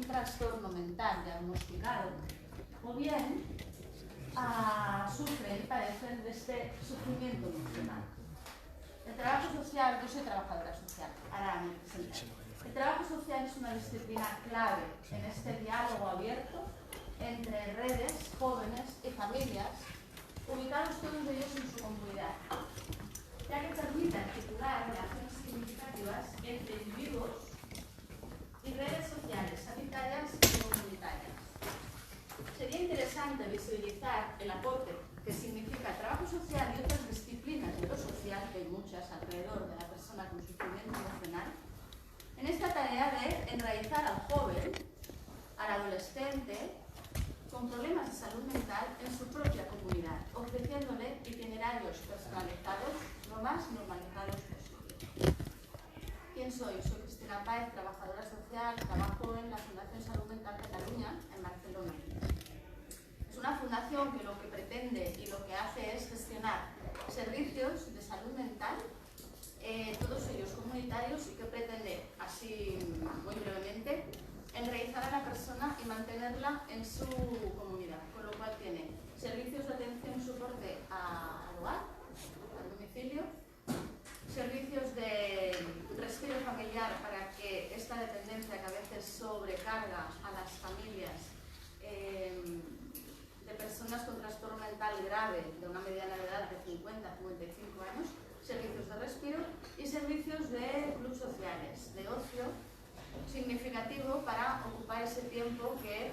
trastorno mental diagnosticado, o bien sufren y padecen de este sufrimiento emocional. El trabajo social, yo soy trabajadora social, ahora me presentaré. El trabajo social es una disciplina clave en este diálogo abierto entre redes, jóvenes y familias, ubicados todos ellos en su comunidad, ya que permite articular relaciones significativas entre individuos y redes sociales, sanitarias y comunitarias. Sería interesante visibilizar el aporte que significa el trabajo social y otras disciplinas de lo social, que hay muchas alrededor de la persona con sufrimiento emocional, en esta tarea de enraizar al joven, al adolescente, con problemas de salud mental en su propia comunidad, ofreciéndole itinerarios personalizados lo más normalizados posible. ¿Quién soy? Soy Cristina Páez, trabajadora social, trabajo en la Fundación Salud Mental Cataluña, en Barcelona. Es una fundación que lo que pretende y lo que hace es gestionar servicios de salud mental, todos ellos comunitarios, y que pretende, así muy brevemente, enraizar a la persona y mantenerla en su comunidad, con lo cual tiene servicios de atención y soporte al hogar, al domicilio, servicios de respiro familiar para que esta dependencia que a veces sobrecarga a las familias de personas con trastorno mental grave de una mediana edad de 50-55 años, servicios de respiro y servicios de clubes sociales, de ocio significativo para ocupar ese tiempo que,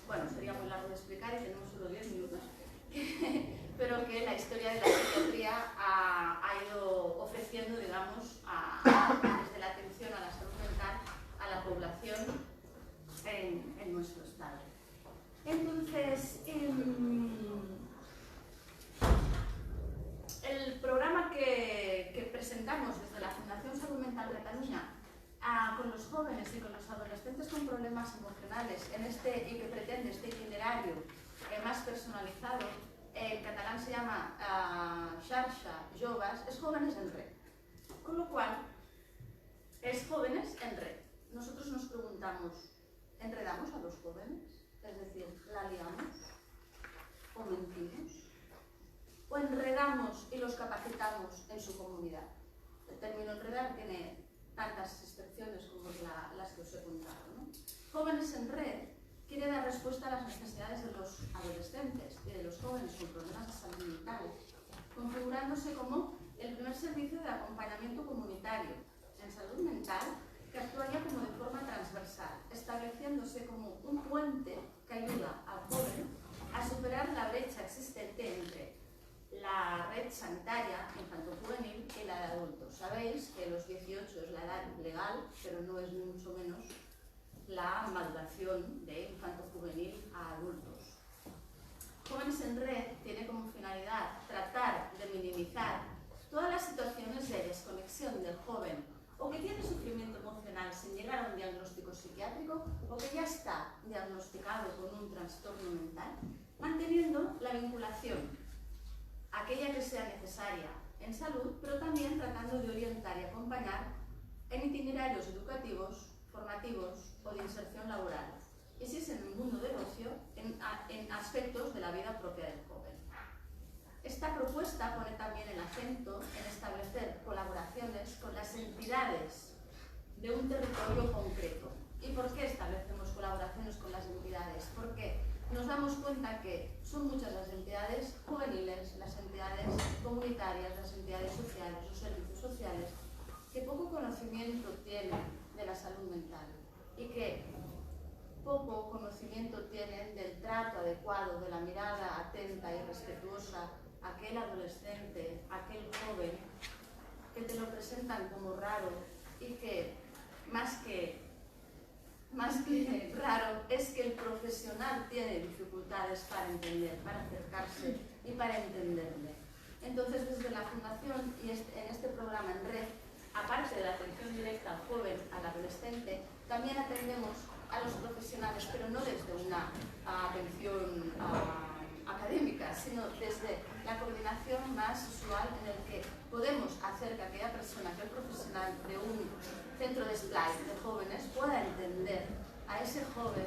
bueno, sería muy largo de explicar y tenemos solo 10 minutos, pero que la historia de la psiquiatría ha ido ofreciendo, digamos, desde la atención a la salud mental a la población en nuestro estado. Entonces, el programa que presentamos desde la Fundación Salud Mental Cataluña con los jóvenes y con los adolescentes con problemas emocionales y que pretende este itinerario más personalizado, en catalán se llama Xarxa Joves, es Jóvenes en Red. Con lo cual, es Jóvenes en Red. Nosotros nos preguntamos, ¿enredamos a los jóvenes? Es decir, ¿la liamos? ¿O mentimos? ¿O enredamos y los capacitamos en su comunidad? El término enredar tiene tantas excepciones como las que os he contado, ¿no? Jóvenes en Red quiere dar respuesta a las necesidades de los adolescentes y de los jóvenes con problemas de salud mental, configurándose como el primer servicio de acompañamiento comunitario en salud mental que actuaría como de forma transversal, estableciéndose como un puente que ayuda al joven a superar la brecha existente entre la red sanitaria infanto-juvenil y la de adultos. Sabéis que los 18 es la edad legal, pero no es ni mucho menos la maduración de infanto-juvenil a adultos. Jóvenes en Red tiene como finalidad tratar de minimizar todas las situaciones de desconexión del joven o que tiene sufrimiento emocional sin llegar a un diagnóstico psiquiátrico o que ya está diagnosticado con un trastorno mental, manteniendo la vinculación, aquella que sea necesaria en salud, pero también tratando de orientar y acompañar en itinerarios educativos, formativos o de inserción laboral, y si es en el mundo del ocio, en aspectos de la vida propia del joven. Esta propuesta pone también el acento en establecer colaboraciones con las entidades de un territorio concreto. ¿Y por qué establecemos colaboraciones con las entidades? Porque nos damos cuenta que son muchas las entidades juveniles, las entidades comunitarias, las entidades sociales, los servicios sociales, que poco conocimiento tienen de la salud mental y que poco conocimiento tienen del trato adecuado, de la mirada atenta y respetuosa a aquel adolescente, a aquel joven, que te lo presentan como raro y que más que raro es que el profesional tiene dificultades para entender, para acercarse y para entenderle. Entonces, desde la Fundación y en este programa en Red, aparte de la atención directa al joven, al adolescente, también atendemos a los profesionales, pero no desde una atención académica, sino desde la coordinación más usual en el que podemos hacer que aquella persona, aquel profesional de un centro de splay de jóvenes pueda entender a a ese joven,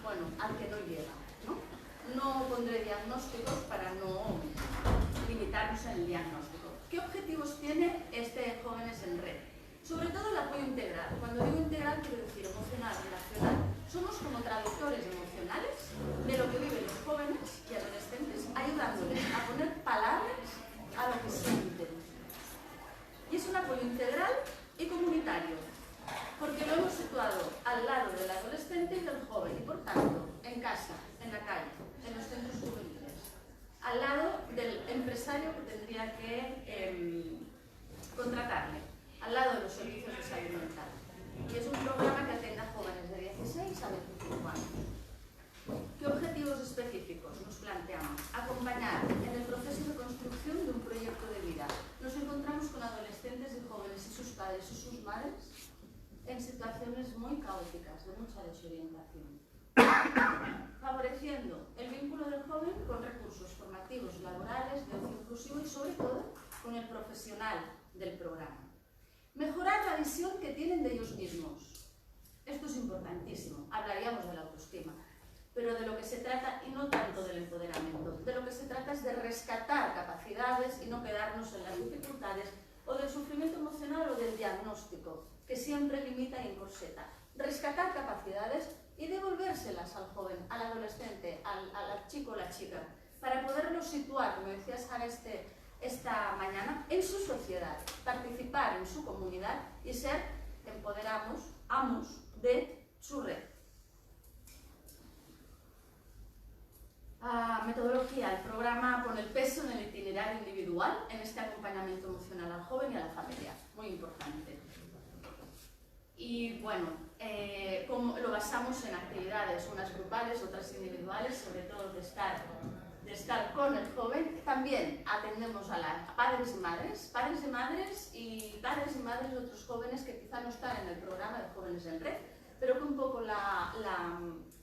bueno, al que no llega, ¿no? No pondré diagnósticos para no limitarnos en el diagnóstico. ¿Qué objetivos tiene este Jóvenes en Red? Sobre todo el apoyo integral. Cuando digo integral quiero decir emocional, relacional. Somos como traductores emocionales de lo que viven los jóvenes y adolescentes, ayudándoles a poner palabras a lo que sienten. Y es un apoyo integral y comunitario, porque lo hemos situado al lado del adolescente y del joven, y por tanto, en casa, en la calle, en los centros juveniles, al lado del empresario que tendría que contratarle, al lado de los servicios de salud mental. Y es un programa que atiende a jóvenes de 16 a 25 años. ¿Qué objetivos específicos nos planteamos? Acompañar en el proceso de construcción de un proyecto de vida. Nos encontramos con adolescentes y jóvenes y sus padres y sus madres en situaciones muy caóticas, de mucha desorientación. Favoreciendo el vínculo del joven con recursos formativos, laborales, de ocio inclusivo y sobre todo con el profesional del programa. Mejorar la visión que tienen de ellos mismos. Esto es importantísimo. Hablaríamos de la autoestima. Pero de lo que se trata, y no tanto del empoderamiento, de lo que se trata es de rescatar capacidades y no quedarnos en las dificultades o del sufrimiento emocional o del diagnóstico, que siempre limita y encorseta. Rescatar capacidades y devolvérselas al joven, al adolescente, al chico o la chica, para poderlos situar, como decía Sara esta mañana, en su sociedad, participar en su comunidad y ser amos de su red. Metodología. El programa pone el peso en el itinerario individual, en este acompañamiento emocional al joven y a la familia. Muy importante. Y bueno, como lo basamos en actividades, unas grupales, otras individuales, sobre todo de estar con el joven. También atendemos a padres y madres y madres de otros jóvenes que quizá no están en el programa de Jóvenes en Red, pero que un poco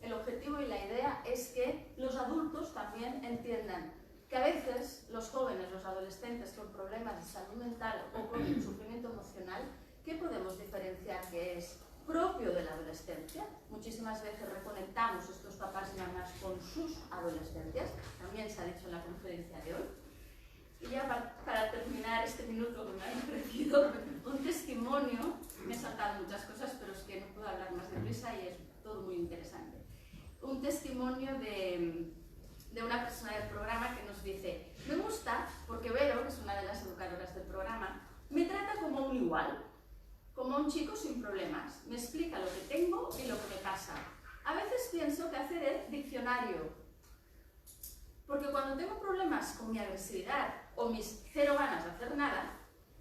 el objetivo y la idea es que los adultos también entiendan que a veces los jóvenes, los adolescentes con problemas de salud mental o con sufrimiento emocional, ¿qué podemos diferenciar que es propio de la adolescencia? Muchísimas veces reconectamos estos papás y mamás con sus adolescencias, también se ha dicho en la conferencia de hoy. Y ya para terminar este minuto que me ha ofrecido, un testimonio, me he saltado muchas cosas, pero es que no puedo hablar más deprisa y es todo muy interesante. Un testimonio de una persona del programa que nos dice: me gusta porque Vero, que es una de las educadoras del programa, me trata como un igual, como un chico sin problemas, me explica lo que tengo y lo que me pasa. A veces pienso que hacer el diccionario, porque cuando tengo problemas con mi agresividad o mis cero ganas de hacer nada,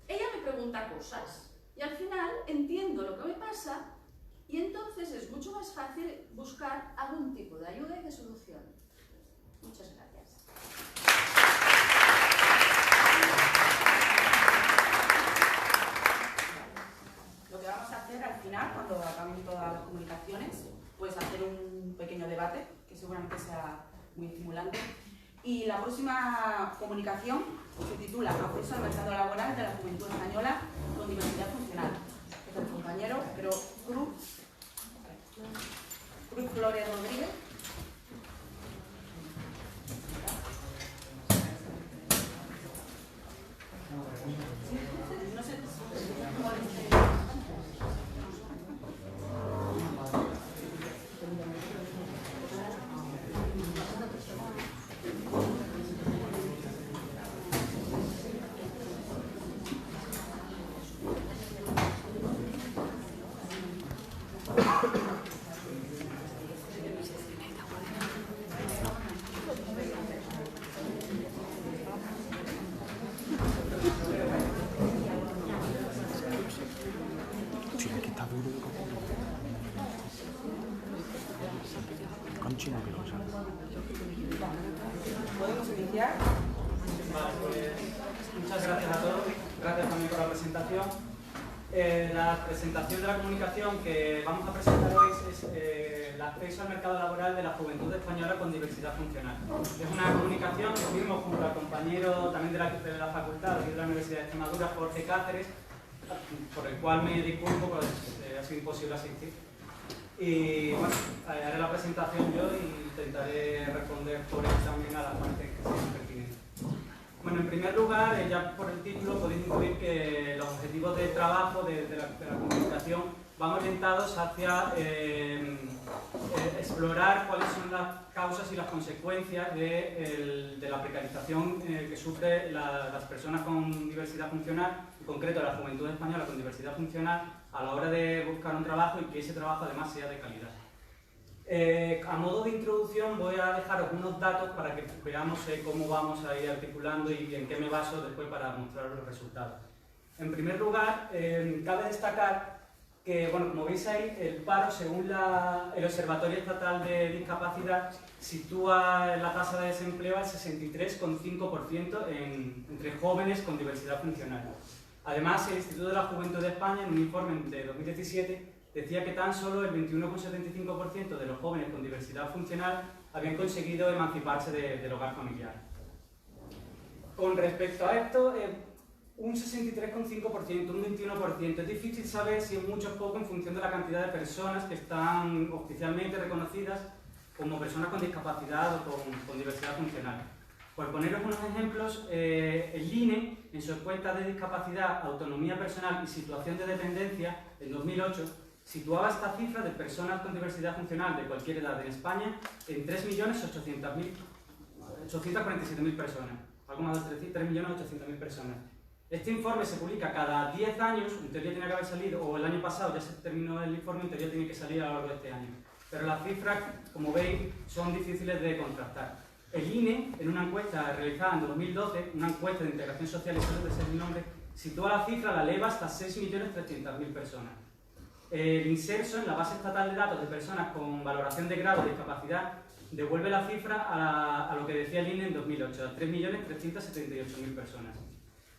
ella me pregunta cosas y al final entiendo lo que me pasa y entonces es mucho más fácil buscar algún tipo de ayuda y de solución. Muchas gracias. Lo que vamos a hacer al final, cuando acaben todas las comunicaciones, pues hacer un pequeño debate, que seguramente sea muy estimulante. Y la próxima comunicación se titula Acceso al mercado laboral de la juventud española con diversidad funcional. Es del compañero, creo, Cruz Flores Rodríguez. No sé. ¿Podemos iniciar? Vale, pues muchas gracias a todos. Gracias también por la presentación. La presentación de la comunicación que vamos a presentar hoy es el acceso al mercado laboral de la juventud española con diversidad funcional. Es una comunicación que hicimos junto al compañero también de la facultad de la Universidad de Extremadura, Jorge Cáceres, por el cual me disculpo, pues ha sido imposible asistir. Y bueno, haré la presentación yo y intentaré responder por él también a las partes que sean pertinentes. Bueno, en primer lugar, ya por el título podéis intuir que los objetivos de trabajo de la comunicación van orientados hacia explorar cuáles son las causas y las consecuencias de la precarización que sufren las personas con diversidad funcional, en concreto la juventud española con diversidad funcional, a la hora de buscar un trabajo y que ese trabajo además sea de calidad. A modo de introducción voy a dejaros unos datos para que veamos cómo vamos a ir articulando y en qué me baso después para mostrar los resultados. En primer lugar, cabe destacar que, bueno, como veis ahí, el paro, según el Observatorio Estatal de Discapacidad, sitúa la tasa de desempleo al 63,5% entre jóvenes con diversidad funcional. Además, el Instituto de la Juventud de España, en un informe de 2017, decía que tan solo el 21,75% de los jóvenes con diversidad funcional habían conseguido emanciparse del hogar familiar. Con respecto a esto, un 63,5%, un 21%. Es difícil saber si es mucho o poco en función de la cantidad de personas que están oficialmente reconocidas como personas con discapacidad o con diversidad funcional. Por poneros unos ejemplos, el INE, en su encuesta de discapacidad, autonomía personal y situación de dependencia, en 2008, situaba esta cifra de personas con diversidad funcional de cualquier edad en España en 3.847.000 personas, algo más de 3.800.000 personas. Este informe se publica cada 10 años, en teoría tiene que haber salido, o el año pasado ya se terminó el informe, en teoría tiene que salir a lo largo de este año. Pero las cifras, como veis, son difíciles de contrastar. El INE, en una encuesta realizada en 2012, una encuesta de integración social y salud, de ese nombre, sitúa la cifra, la eleva hasta 6.300.000 personas. El INSERSO, en la base estatal de datos de personas con valoración de grado de discapacidad, devuelve la cifra a lo que decía el INE en 2008, a 3.378.000 personas.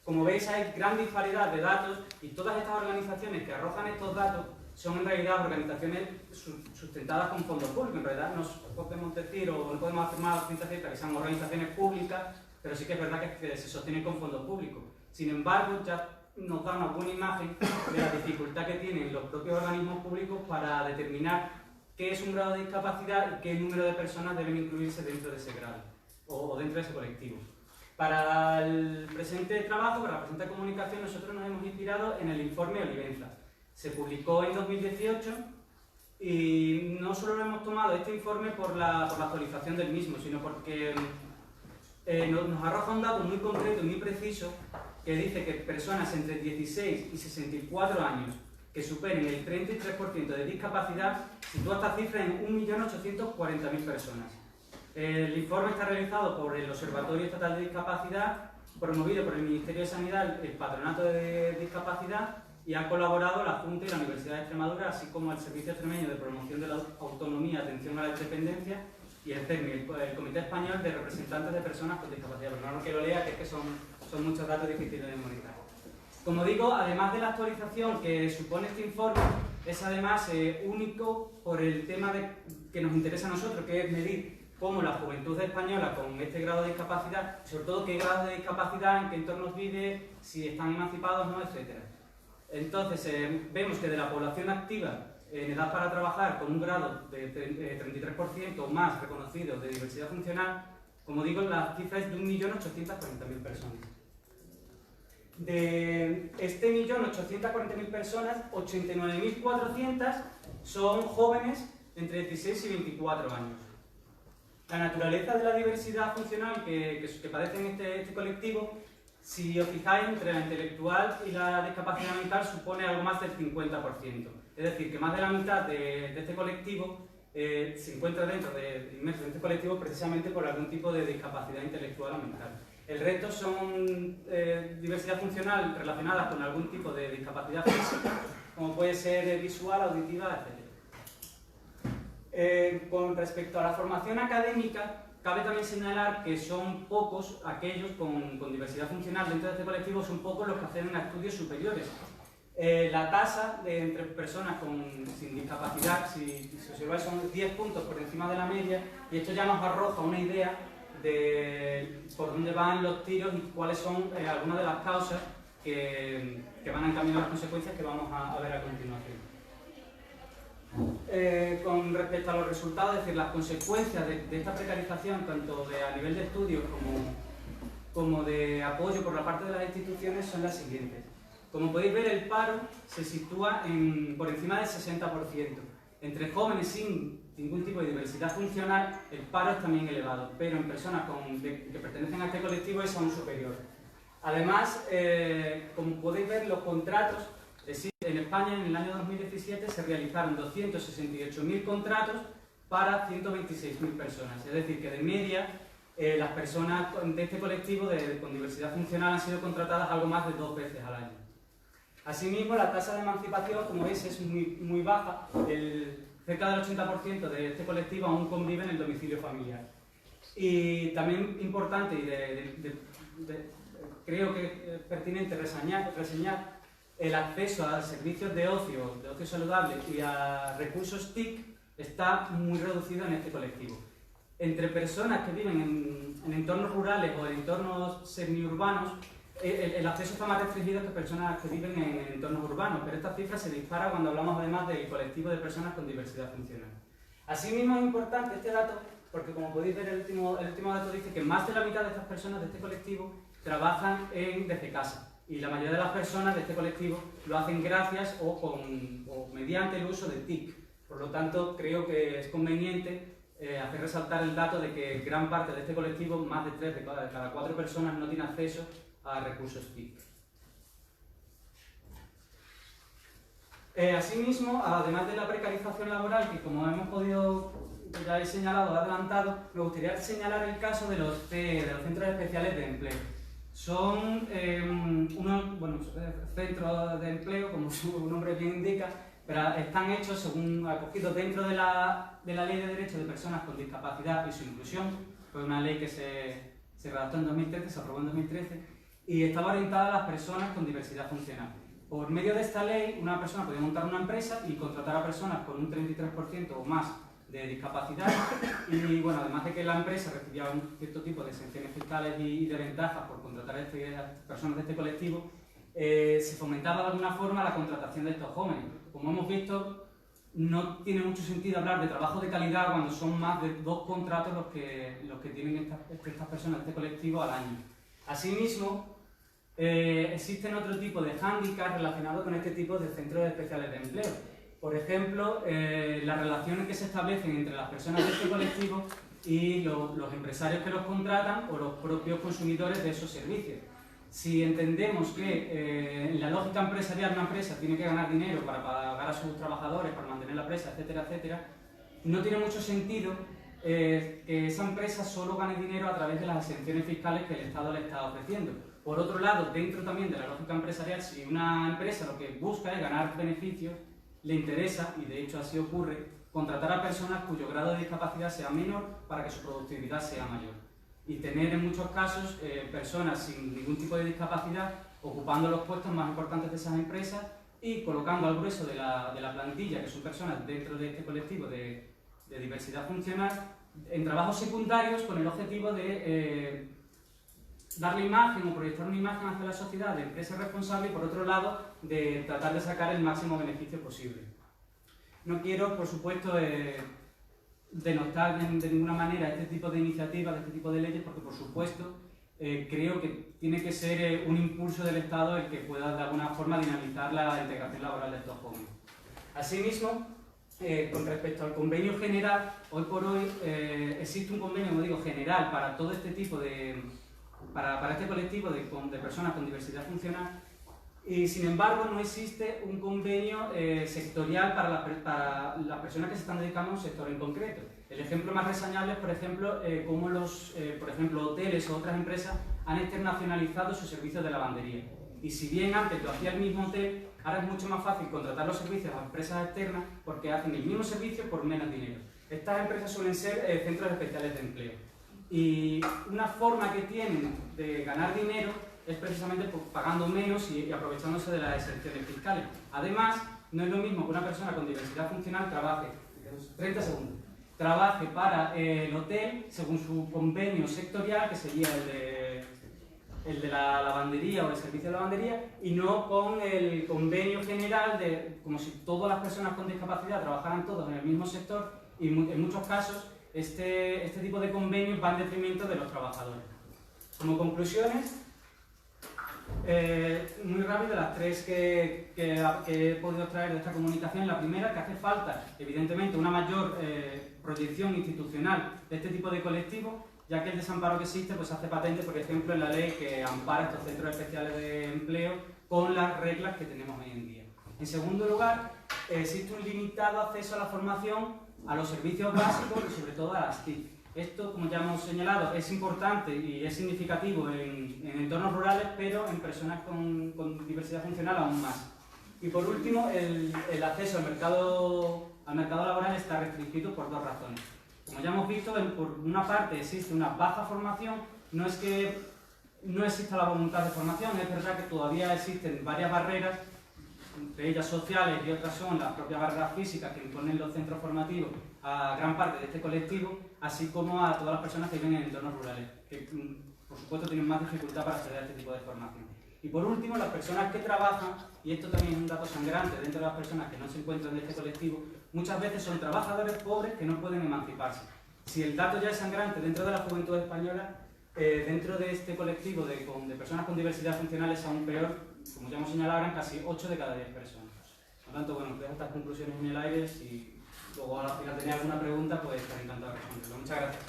Como veis, hay gran disparidad de datos y todas estas organizaciones que arrojan estos datos son en realidad organizaciones sustentadas con fondos públicos. En realidad no podemos decir o no podemos afirmar a ciencia cierta que sean organizaciones públicas, pero sí que es verdad que se sostienen con fondos públicos. Sin embargo, ya nos da una buena imagen de la dificultad que tienen los propios organismos públicos para determinar qué es un grado de discapacidad y qué número de personas deben incluirse dentro de ese grado o dentro de ese colectivo. Para el presente trabajo, para la presente comunicación, nosotros nos hemos inspirado en el informe Olivenza. Se publicó en 2018 y no solo hemos tomado este informe por la actualización del mismo, sino porque nos arroja un dato muy concreto y muy preciso que dice que personas entre 16 y 64 años que superen el 33% de discapacidad sitúa esta cifra en 1.840.000 personas. El informe está realizado por el Observatorio Estatal de Discapacidad, promovido por el Ministerio de Sanidad, el Patronato de Discapacidad, y han colaborado la Junta y la Universidad de Extremadura, así como el Servicio Extremeño de Promoción de la Autonomía, Atención a la Dependencia, y el CERMI, el Comité Español de Representantes de Personas con Discapacidad. Pero no lo quiero leer, que es que son muchos datos difíciles de memorizar. Como digo, además de la actualización que supone este informe, es además único por el tema que nos interesa a nosotros, que es medir cómo la juventud española con este grado de discapacidad, sobre todo qué grado de discapacidad, en qué entornos vive, si están emancipados o no, etc. Entonces, vemos que de la población activa en edad para trabajar con un grado de 33% o más reconocido de diversidad funcional, como digo, la cifra es de 1.840.000 personas. De este 1.840.000 personas, 89.400 son jóvenes entre 16 y 24 años. La naturaleza de la diversidad funcional que padecen este colectivo, si os fijáis, entre la intelectual y la discapacidad mental supone algo más del 50%. Es decir, que más de la mitad de este colectivo se encuentra inmerso en este colectivo precisamente por algún tipo de discapacidad intelectual o mental. El resto son diversidad funcional relacionada con algún tipo de discapacidad física, como puede ser visual, auditiva, etc. Con respecto a la formación académica, cabe también señalar que son pocos aquellos con diversidad funcional dentro de este colectivo, son pocos los que acceden a estudios superiores. La tasa entre personas sin discapacidad, si observáis, son 10 puntos por encima de la media, y esto ya nos arroja una idea de por dónde van los tiros y cuáles son algunas de las causas que van a encaminar las consecuencias que vamos a ver a continuación. con respecto a los resultados, es decir, las consecuencias de esta precarización, tanto a nivel de estudios como de apoyo por la parte de las instituciones, son las siguientes. Como podéis ver, el paro se sitúa por encima del 60%. Entre jóvenes sin ningún tipo de diversidad funcional, el paro es también elevado, pero en personas que pertenecen a este colectivo es aún superior. Además, como podéis ver, los contratos, en España en el año 2017 se realizaron 268.000 contratos para 126.000 personas. Es decir, que de media las personas de este colectivo con diversidad funcional han sido contratadas algo más de 2 veces al año. Asimismo, la tasa de emancipación, como veis, es muy baja. Cerca del 80% de este colectivo aún convive en el domicilio familiar. Y también importante, y creo que es pertinente reseñar el acceso a servicios de ocio saludable y a recursos TIC está muy reducido en este colectivo. Entre personas que viven en entornos rurales o en entornos semiurbanos, el acceso está más restringido que personas que viven en entornos urbanos, pero esta cifra se dispara cuando hablamos además del colectivo de personas con diversidad funcional. Asimismo es importante este dato porque, como podéis ver, el último dato dice que más de la mitad de estas personas de este colectivo trabajan desde casa. Y la mayoría de las personas de este colectivo lo hacen gracias o mediante el uso de TIC. Por lo tanto, creo que es conveniente hacer resaltar el dato de que gran parte de este colectivo, más de 3 de cada 4 personas, no tiene acceso a recursos TIC. Asimismo, además de la precarización laboral, que como hemos podido, ya he señalado, adelantado, me gustaría señalar el caso de los Centros Especiales de Empleo. Son unos centros de empleo, como su nombre bien indica, pero están hechos acogidos dentro de la Ley de Derechos de Personas con Discapacidad y su inclusión. Fue una ley que se redactó en 2013, se aprobó en 2013, y estaba orientada a las personas con diversidad funcional. Por medio de esta ley, una persona podía montar una empresa y contratar a personas con un 33% o más de discapacidad, y bueno, además de que la empresa recibía un cierto tipo de exenciones fiscales y de ventajas por contratar a personas de este colectivo, se fomentaba de alguna forma la contratación de estos jóvenes. Como hemos visto, no tiene mucho sentido hablar de trabajo de calidad cuando son más de 2 contratos los que tienen estas personas de este colectivo al año. Asimismo, existen otro tipo de hándicaps relacionados con este tipo de centros especiales de empleo. Por ejemplo, las relaciones que se establecen entre las personas de este colectivo y los empresarios que los contratan o los propios consumidores de esos servicios. Si entendemos que en la lógica empresarial una empresa tiene que ganar dinero para pagar a sus trabajadores, para mantener la empresa, etcétera, etcétera, no tiene mucho sentido que esa empresa solo gane dinero a través de las exenciones fiscales que el Estado le está ofreciendo. Por otro lado, dentro también de la lógica empresarial, si una empresa lo que busca es ganar beneficios, le interesa, y de hecho así ocurre, contratar a personas cuyo grado de discapacidad sea menor para que su productividad sea mayor. Y tener en muchos casos personas sin ningún tipo de discapacidad ocupando los puestos más importantes de esas empresas y colocando al grueso de la plantilla, que son personas dentro de este colectivo de diversidad funcional, en trabajos secundarios con el objetivo de darle imagen o proyectar una imagen hacia la sociedad de empresa responsable y, por otro lado, de tratar de sacar el máximo beneficio posible. No quiero, por supuesto, denostar de ninguna manera este tipo de iniciativas, de este tipo de leyes, porque, por supuesto, creo que tiene que ser un impulso del Estado el que pueda, de alguna forma, dinamizar la integración laboral de estos jóvenes. Asimismo, con respecto al convenio general, hoy por hoy existe un convenio, como digo, general para todo este tipo para este colectivo de personas con diversidad funcional, y sin embargo no existe un convenio sectorial para las personas que se están dedicando a un sector en concreto. El ejemplo más reseñable es, por ejemplo, cómo por ejemplo, hoteles o otras empresas han externacionalizado sus servicios de lavandería. Y si bien antes lo hacía el mismo hotel, ahora es mucho más fácil contratar los servicios a empresas externas porque hacen el mismo servicio por menos dinero. Estas empresas suelen ser centros especiales de empleo. Y una forma que tienen de ganar dinero es precisamente pagando menos y aprovechándose de las exenciones fiscales. Además, no es lo mismo que una persona con diversidad funcional trabaje para el hotel según su convenio sectorial, que sería el de la lavandería o el servicio de lavandería, y no con el convenio general de como si todas las personas con discapacidad trabajaran todos en el mismo sector, y en muchos casos este tipo de convenios van en detrimento de los trabajadores. Como conclusiones, muy rápido, las tres que he podido traer de esta comunicación. La primera, que hace falta, evidentemente, una mayor proyección institucional de este tipo de colectivos, ya que el desamparo que existe pues hace patente, por ejemplo, en la ley que ampara estos centros especiales de empleo con las reglas que tenemos hoy en día. En segundo lugar, existe un limitado acceso a la formación, a los servicios básicos y sobre todo a las TIC. Esto, como ya hemos señalado, es importante y es significativo en entornos rurales, pero en personas con diversidad funcional aún más. Y por último, el acceso al mercado laboral está restringido por dos razones. Como ya hemos visto, por una parte existe una baja formación, no es que no exista la voluntad de formación, es verdad que todavía existen varias barreras, entre ellas sociales y otras son las propias barreras físicas que imponen los centros formativos a gran parte de este colectivo, así como a todas las personas que viven en entornos rurales, que por supuesto tienen más dificultad para acceder a este tipo de formación. Y por último, las personas que trabajan, y esto también es un dato sangrante dentro de las personas que no se encuentran en este colectivo, muchas veces son trabajadores pobres que no pueden emanciparse. Si el dato ya es sangrante dentro de la juventud española, dentro de este colectivo de personas con diversidad funcional es aún peor, como ya hemos señalado, eran casi 8 de cada 10 personas. Por lo tanto, bueno, dejo estas conclusiones en el aire. Si luego al final tenéis alguna pregunta, pues estaré encantado de responderlo. Muchas gracias.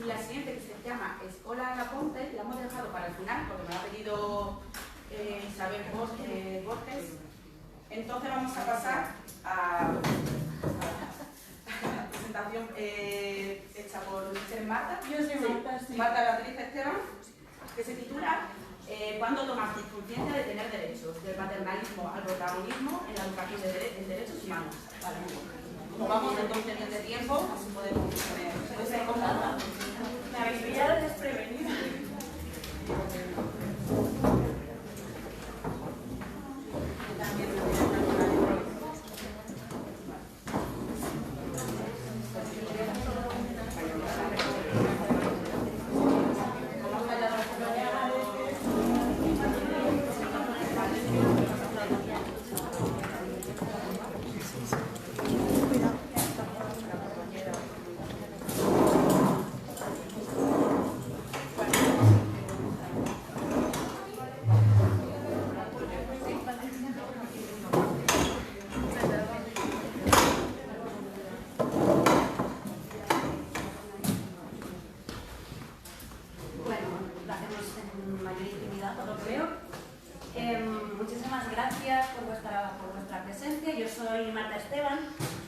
La siguiente, que se llama Escola La Ponte, la hemos dejado para el final porque me lo ha pedido Isabel Borges. Entonces vamos a pasar a la presentación hecha por Marta. Yo soy Marta, sí. Marta Beatriz Esteban, que se titula ¿Cuándo tomasteis conciencia de tener derechos? Del paternalismo al protagonismo en la educación en derechos humanos. Vale. Como vamos de 12 días de tiempo, así podemos ser cómoda. Me habéis pillado desprevenida. Muchísimas gracias por vuestra presencia. Yo soy Marta Esteban.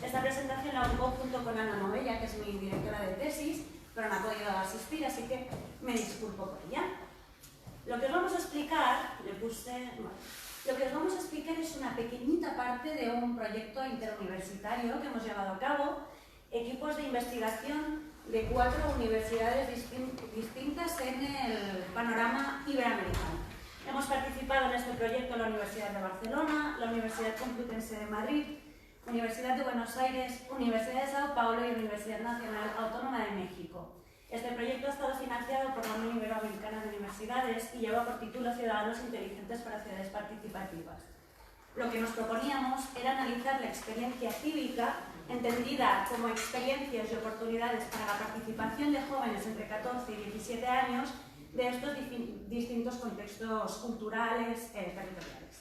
Esta presentación la hago junto con Ana Novella, que es mi directora de tesis, pero no ha podido asistir, así que me disculpo por ella. Lo que os vamos a explicar, es una pequeñita parte de un proyecto interuniversitario que hemos llevado a cabo, equipos de investigación de 4 universidades distintas en el panorama iberoamericano. Hemos participado en este proyecto la Universidad de Barcelona, la Universidad Complutense de Madrid, Universidad de Buenos Aires, Universidad de Sao Paulo y Universidad Nacional Autónoma de México. Este proyecto ha estado financiado por la Unión Iberoamericana de Universidades y lleva por título Ciudadanos Inteligentes para Ciudades Participativas. Lo que nos proponíamos era analizar la experiencia cívica, entendida como experiencias y oportunidades para la participación de jóvenes entre 14 y 17 años de estos distintos contextos culturales territoriales.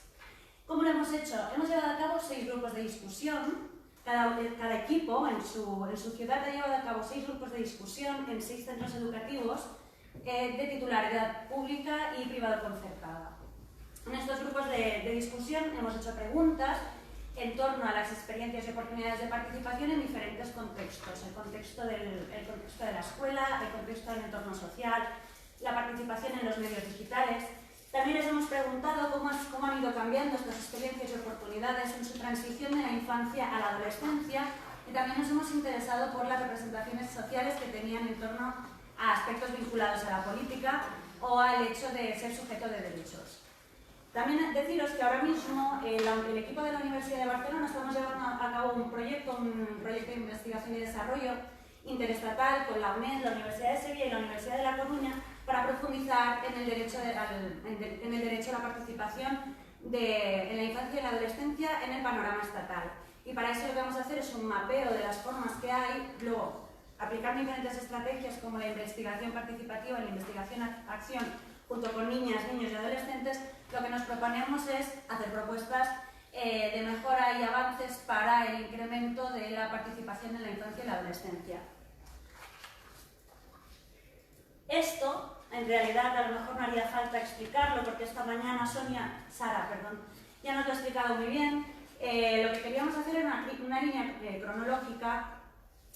¿Cómo lo hemos hecho? Hemos llevado a cabo 6 grupos de discusión. Cada equipo en su ciudad ha llevado a cabo 6 grupos de discusión en 6 centros educativos de titularidad pública y privado concertada. En estos grupos de discusión hemos hecho preguntas en torno a las experiencias y oportunidades de participación en diferentes contextos. El contexto de la escuela, el contexto del entorno social, la participación en los medios digitales. También les hemos preguntado cómo han ido cambiando estas experiencias y oportunidades en su transición de la infancia a la adolescencia, y también nos hemos interesado por las representaciones sociales que tenían en torno a aspectos vinculados a la política o al hecho de ser sujeto de derechos. También deciros que ahora mismo el equipo de la Universidad de Barcelona estamos llevando a cabo un proyecto de investigación y desarrollo interestatal con la UNED, la Universidad de Sevilla y la Universidad de La Coruña para profundizar en el derecho a la participación en la infancia y la adolescencia en el panorama estatal. Y para eso lo que vamos a hacer es un mapeo de las formas que hay, luego aplicar diferentes estrategias como la investigación participativa y la investigación-acción junto con niñas, niños y adolescentes. Lo que nos proponemos es hacer propuestas de mejora y avances para el incremento de la participación en la infancia y la adolescencia. Esto, en realidad, a lo mejor no haría falta explicarlo porque esta mañana Sara, ya nos lo ha explicado muy bien. Lo que queríamos hacer era una línea cronológica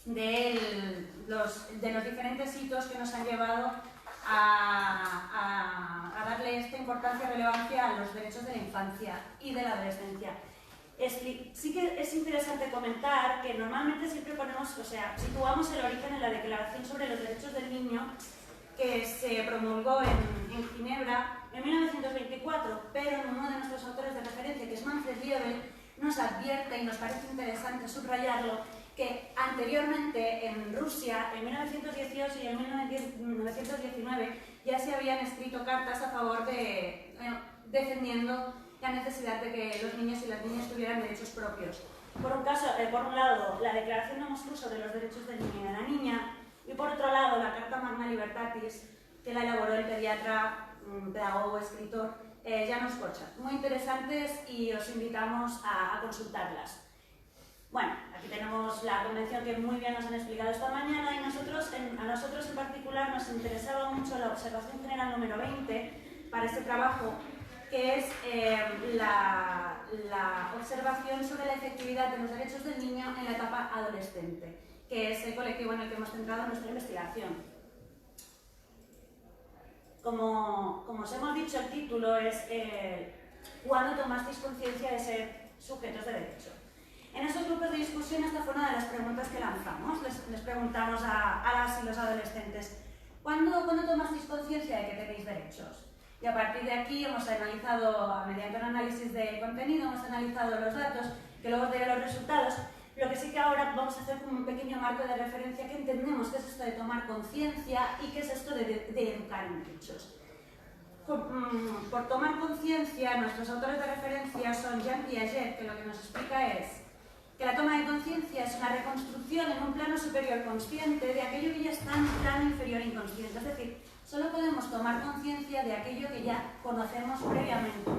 de los diferentes hitos que nos han llevado a darle esta importancia y relevancia a los derechos de la infancia y de la adolescencia. Sí que es interesante comentar que normalmente siempre situamos el origen en la Declaración sobre los Derechos del Niño que se promulgó en Ginebra en 1924, pero uno de nuestros autores de referencia, que es Manfred Liebel, nos advierte, y nos parece interesante subrayarlo, que anteriormente en Rusia, en 1918 y en 1919, ya se habían escrito cartas a favor defendiendo la necesidad de que los niños y las niñas tuvieran derechos propios. Por un lado, la Declaración de Moscú sobre los Derechos del Niño y de la Niña, y por otro lado, la Carta Magna Libertatis, que la elaboró el pediatra, pedagogo, escritor, Janusz Korczak. Muy interesantes y os invitamos a consultarlas. Bueno, aquí tenemos la convención que muy bien nos han explicado esta mañana, y a nosotros en particular nos interesaba mucho la observación general número 20 para este trabajo, que es la observación sobre la efectividad de los derechos del niño en la etapa adolescente, que es el colectivo en el que hemos centrado nuestra investigación. Como os hemos dicho, el título es ¿cuándo tomasteis conciencia de ser sujetos de derecho? En esos grupos de discusión esta fue una de las preguntas que lanzamos. Les preguntamos a las y los adolescentes ¿cuándo tomasteis conciencia de que tenéis derechos? Y a partir de aquí hemos analizado, mediante un análisis de contenido, hemos analizado los datos, que luego os diré los resultados. Lo que sí que ahora vamos a hacer como un pequeño marco de referencia, que entendemos qué es esto de tomar conciencia y qué es esto de educar en derechos. Por tomar conciencia, nuestros autores de referencia son Jean Piaget, que lo que nos explica es que la toma de conciencia es una reconstrucción en un plano superior consciente de aquello que ya está en un plano inferior inconsciente. Es decir, solo podemos tomar conciencia de aquello que ya conocemos previamente.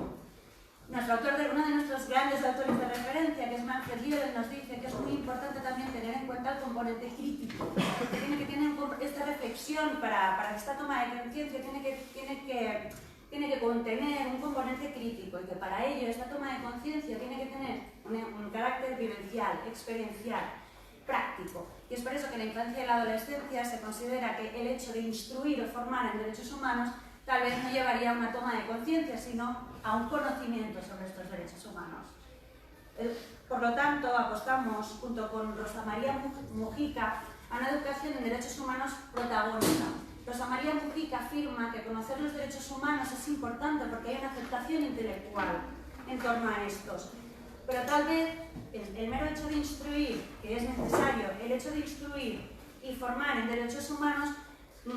Uno de nuestros grandes autores de referencia, que es Manfred Liebel, nos dice que es muy importante también tener en cuenta el componente crítico. Que tiene que tener esta reflexión para esta toma de conciencia, tiene que contener un componente crítico, y que para ello esta toma de conciencia tiene que tener un carácter vivencial, experiencial, práctico. Y es por eso que en la infancia y la adolescencia se considera que el hecho de instruir o formar en derechos humanos tal vez no llevaría a una toma de conciencia, sino a un conocimiento sobre estos derechos humanos. Por lo tanto, apostamos, junto con Rosa María Mujica, a una educación en derechos humanos protagónica. Rosa María Mujica afirma que conocer los derechos humanos es importante porque hay una aceptación intelectual en torno a estos. Pero tal vez el mero hecho de instruir, que es necesario, el hecho de instruir y formar en derechos humanos,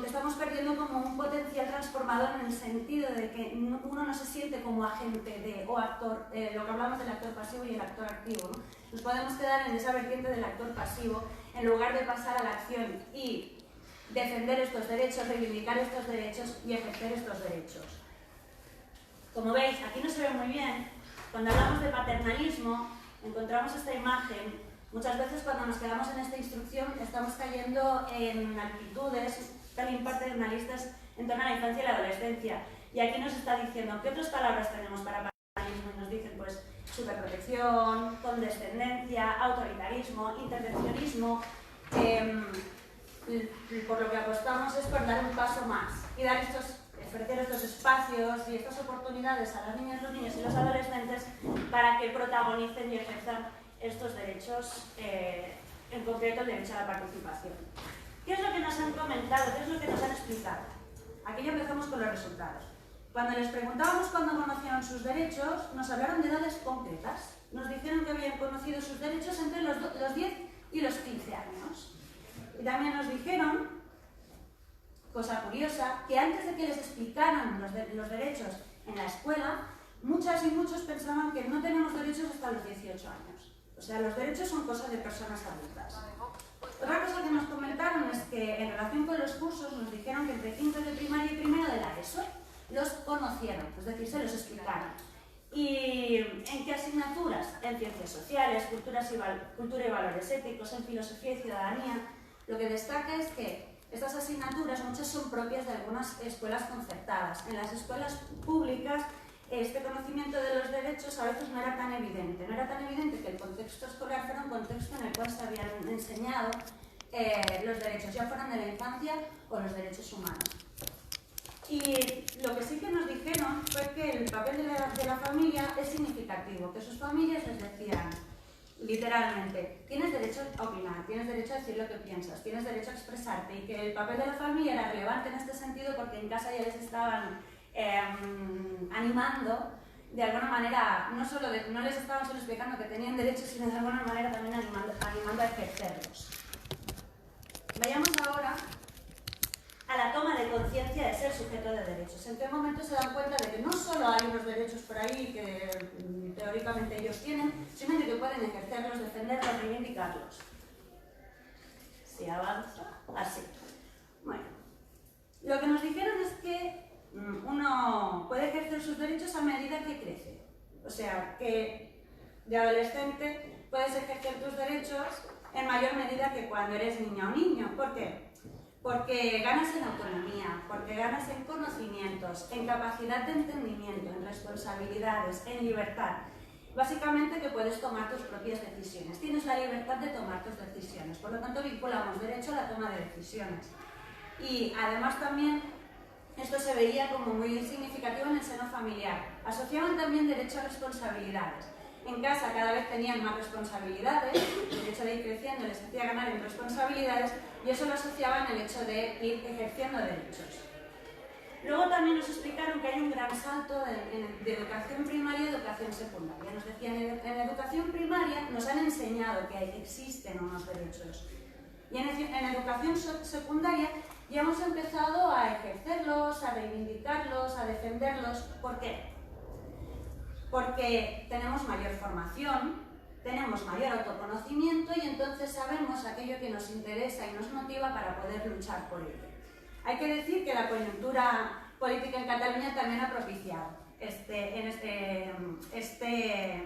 estamos perdiendo como un potencial transformador, en el sentido de que uno no se siente como agente o actor, lo que hablamos del actor pasivo y el actor activo, ¿no? Nos podemos quedar en esa vertiente del actor pasivo en lugar de pasar a la acción y defender estos derechos, reivindicar estos derechos y ejercer estos derechos. Como veis, aquí no se ve muy bien. Cuando hablamos de paternalismo, encontramos esta imagen. Muchas veces cuando nos quedamos en esta instrucción estamos cayendo en actitudes también paternalistas en torno a la infancia y la adolescencia. Y aquí nos está diciendo, ¿qué otras palabras tenemos para paternalismo y nos dicen pues superprotección, condescendencia, autoritarismo, intervencionismo. Por lo que apostamos es por dar un paso más y ofrecer estos espacios y estas oportunidades a las niñas, los niños y los adolescentes para que protagonicen y ejerzan estos derechos, en concreto el derecho a la participación. ¿Qué es lo que nos han comentado? ¿Qué es lo que nos han explicado? Aquí ya empezamos con los resultados. Cuando les preguntábamos cuándo conocieron sus derechos, nos hablaron de edades concretas. Nos dijeron que habían conocido sus derechos entre los 10 y los 15 años. Y también nos dijeron, cosa curiosa, que antes de que les explicaran los derechos en la escuela, muchas y muchos pensaban que no tenemos derechos hasta los 18 años. O sea, los derechos son cosas de personas adultas. Otra cosa que nos comentaron es que en relación con los cursos nos dijeron que entre quinto de primaria y primero de la ESO los conocieron, es decir, se los explicaron. ¿Y en qué asignaturas? En ciencias sociales, cultura y valores éticos, en filosofía y ciudadanía. Lo que destaca es que estas asignaturas muchas son propias de algunas escuelas concertadas. En las escuelas públicas este conocimiento de los derechos a veces no era tan evidente. No era tan evidente que el contexto escolar fuera un contexto en el cual se habían enseñado los derechos, ya fueran de la infancia o los derechos humanos. Y lo que sí que nos dijeron fue que el papel de la familia es significativo, que sus familias les decían literalmente, tienes derecho a opinar, tienes derecho a decir lo que piensas, tienes derecho a expresarte, y que el papel de la familia era relevante en este sentido porque en casa ya les estaban animando de alguna manera, no les estaban solo explicando que tenían derechos, sino de alguna manera también animando a ejercerlos. Vayamos ahora a la toma de conciencia de ser sujeto de derechos. ¿En qué momento se dan cuenta de que no solo hay unos derechos por ahí que teóricamente ellos tienen, sino de que pueden ejercerlos, defenderlos, reivindicarlos? Si avanza, así. Bueno, lo que nos dijeron es que uno puede ejercer sus derechos a medida que crece. O sea, que de adolescente puedes ejercer tus derechos en mayor medida que cuando eres niña o niño. ¿Por qué? Porque ganas en autonomía, porque ganas en conocimientos, en capacidad de entendimiento, en responsabilidades, en libertad. Básicamente que puedes tomar tus propias decisiones. Tienes la libertad de tomar tus decisiones. Por lo tanto, vinculamos derecho a la toma de decisiones. Y además también esto se veía como muy significativo en el seno familiar. Asociaban también derecho a responsabilidades. En casa cada vez tenían más responsabilidades, el hecho de ir creciendo les hacía ganar en responsabilidades y eso lo asociaban al hecho de ir ejerciendo derechos. Luego también nos explicaron que hay un gran salto de educación primaria a educación secundaria. Nos decían, en educación primaria nos han enseñado que existen unos derechos y en educación secundaria ya hemos empezado a ejercerlos, a reivindicarlos, a defenderlos. ¿Por qué? Porque tenemos mayor formación, tenemos mayor autoconocimiento y entonces sabemos aquello que nos interesa y nos motiva para poder luchar por ello. Hay que decir que la coyuntura política en Cataluña también ha propiciado este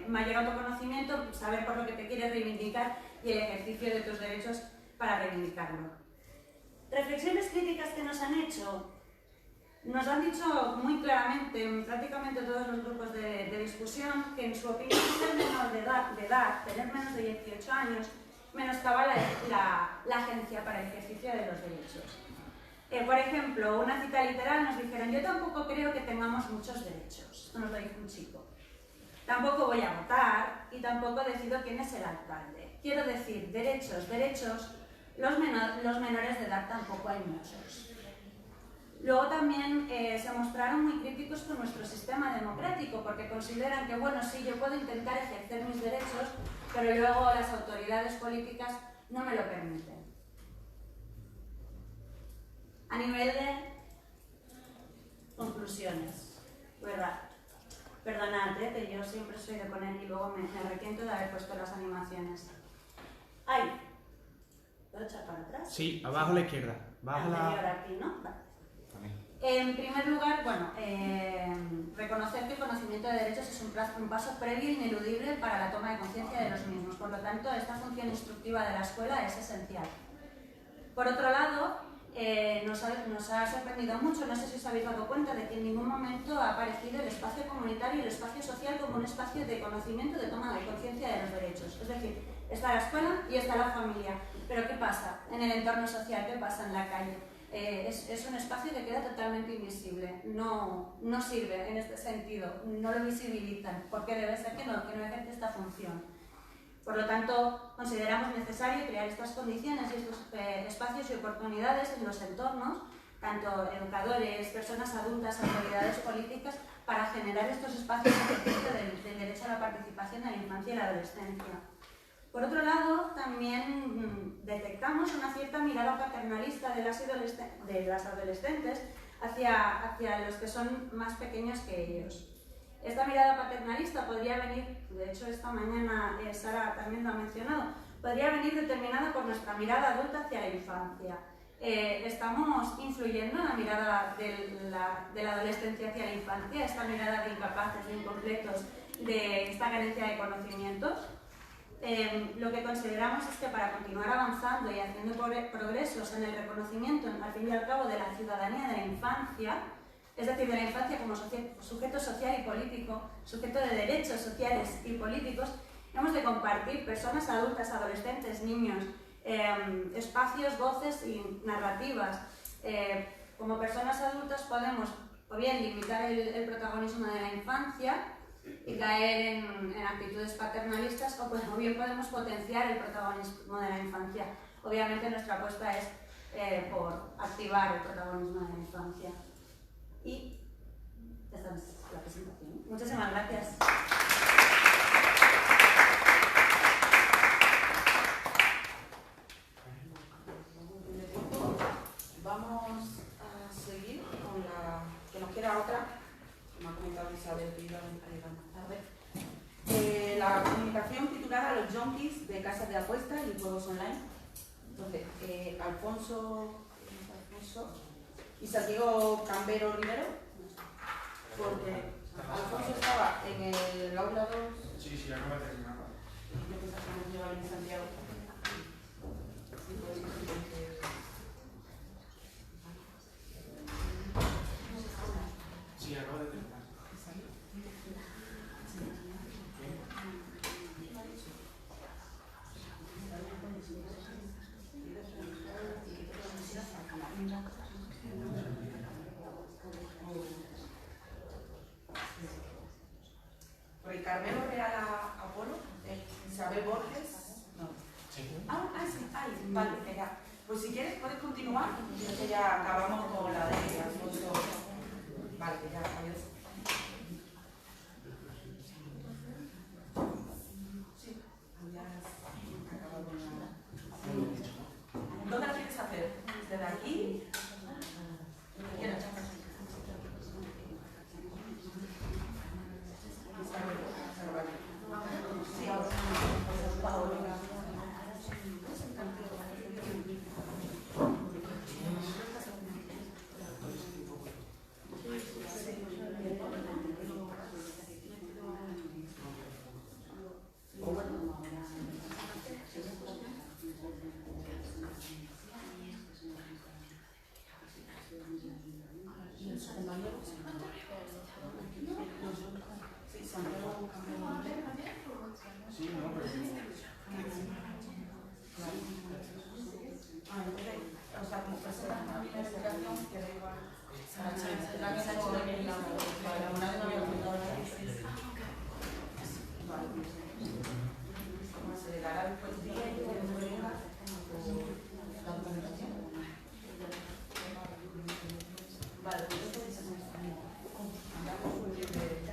mayor autoconocimiento, saber por lo que te quieres reivindicar y el ejercicio de tus derechos para reivindicarlo. Reflexiones críticas que nos han hecho. Nos han dicho muy claramente, en prácticamente todos los grupos de discusión, que en su opinión ser menor de edad, tener menos de 18 años, menoscaba la agencia para el ejercicio de los derechos. Por ejemplo, una cita literal nos dijeron, yo tampoco creo que tengamos muchos derechos. Esto nos lo dijo un chico. Tampoco voy a votar y tampoco decido quién es el alcalde. Quiero decir, derechos, los menores de edad tampoco hay muchos. Luego también se mostraron muy críticos con nuestro sistema democrático porque consideran que, bueno, sí, yo puedo intentar ejercer mis derechos, pero luego las autoridades políticas no me lo permiten. A nivel de conclusiones, ¿verdad? Perdonad, que yo siempre soy de poner y luego me arrepiento de haber puesto las animaciones. ¡Ay! ¿Puedo echar para atrás? Sí, abajo a la izquierda. Anterior aquí, ¿no? Vale. En primer lugar, bueno, reconocer que el conocimiento de derechos es un paso previo e ineludible para la toma de conciencia de los mismos. Por lo tanto, esta función instructiva de la escuela es esencial. Por otro lado, nos ha sorprendido mucho. No sé si os habéis dado cuenta de que en ningún momento ha aparecido el espacio comunitario y el espacio social como un espacio de conocimiento, de toma de conciencia de los derechos. Es decir, está la escuela y está la familia. Pero ¿qué pasa en el entorno social? ¿Qué pasa en la calle? Es un espacio que queda totalmente invisible. No sirve en este sentido, no lo visibilizan, porque debe ser que no ejerce esta función. Por lo tanto, consideramos necesario crear estas condiciones y estos espacios y oportunidades en los entornos, tanto educadores, personas adultas, autoridades políticas, para generar estos espacios de ejercicio del derecho a la participación en la infancia y la adolescencia. Por otro lado, también detectamos una cierta mirada paternalista de las adolescentes hacia los que son más pequeños que ellos. Esta mirada paternalista podría venir, de hecho esta mañana Sara también lo ha mencionado, podría venir determinada por nuestra mirada adulta hacia la infancia. Estamos influyendo en la mirada de la adolescencia hacia la infancia, esta mirada de incapaces, de incompletos, de esta carencia de conocimientos. Lo que consideramos es que para continuar avanzando y haciendo progresos en el reconocimiento, al fin y al cabo, de la ciudadanía de la infancia, es decir, de la infancia como sujeto social y político, sujeto de derechos sociales y políticos, hemos de compartir, personas adultas, adolescentes, niños, espacios, voces y narrativas. Como personas adultas podemos o bien limitar el protagonismo de la infancia y caer en actitudes paternalistas, o bien podemos potenciar el protagonismo de la infancia. Obviamente nuestra apuesta es por activar el protagonismo de la infancia. Y esta es la presentación. Muchísimas gracias. Vamos a seguir con la que nos queda otra, como ha comentado Isabel, que iba a llegar más tarde. La comunicación titulada Los Junkies de casas de apuestas y juegos online. Entonces, Alfonso y Santiago Cambero Rivero, porque Alfonso estaba en el aula 2. Sí, acaba de terminar. Yo pensaba que nos llevaba en Santiago. Sí, acaba de terminar. Porque Carmelo Real Apolo, Isabel Borges. No. Sí. Sí, vale, ya. Pues si quieres puedes continuar, que ya acabamos con la de Alfonso. Vale, ya, adiós. Sí, ya has acabado con la... ¿Dónde lo quieres hacer? ¿Desde aquí? ¿Dónde quieras? Sí, ahora. Sí, no, pero... O sea, como persona en la investigación, que da igual. También ha hecho una vez no había comentado nada. Vale. Como se le dará después día y después la documentación. Vale, entonces andamos muy bien de...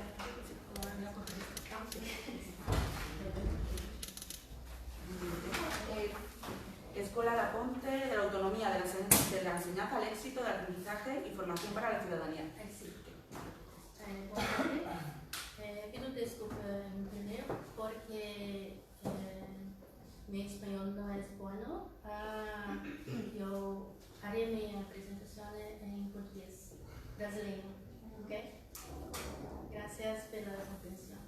Escuela La Ponte de la autonomía de la enseñanza al éxito, del aprendizaje y formación para la ciudadanía. Pido desculpa primero porque mi español no es bueno. Yo haré mi presentación en portugués brasileño. ¿Okay? Gracias por la atención.